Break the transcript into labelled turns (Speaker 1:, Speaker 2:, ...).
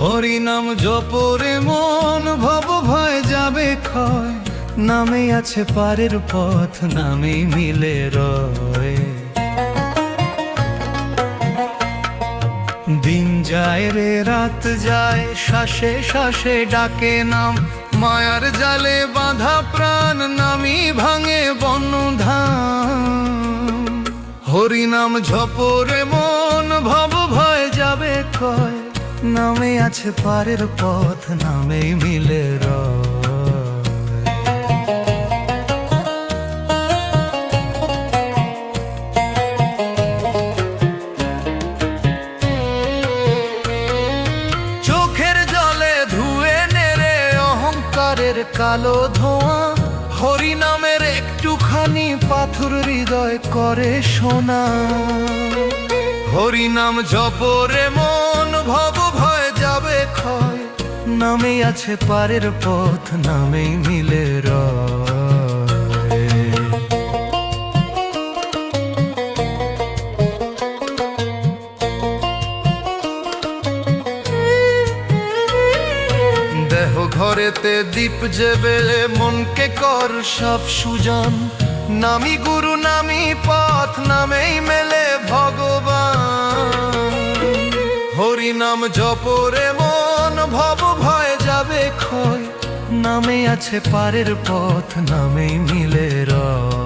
Speaker 1: হরি নাম জপরে মন ভব ভয় যাবে ক্ষয়, নামে আছে পারের পথ, নামেই মিলে রয়। দিন যায় রে রাত যায়, শ্বাসে শ্বাসে ডাকে নাম, মায়ার জালে বাঁধা প্রাণ, নামই ভাঙে বনধাম। হরি নাম জপরে মন ভব ভয় যাবে ক্ষয়, নামে আছে পারের পথ, নামেই মিলে রয়। চোখের জলে ধুয়ে নেড়ে অহংকারের কালো ধোঁয়া, হরি নামের একটুখানি পাথর হৃদয় করে সোনা। হরি নাম জপরে মন ভব ভয় যাবে ক্ষয়, নামেই আছে পারের পথ, নামেই মিলে রয়। দেহ ঘরেতে দীপ জেবেলে মনকে কর সব সুজন, নামি গুরু নামি পথ, নামেই মেলে ভগবান। হরি নাম জপরে মন ভব ভয় যাবে ক্ষয়, নামে আছে পারের পথ, নামেই মিলে রয়।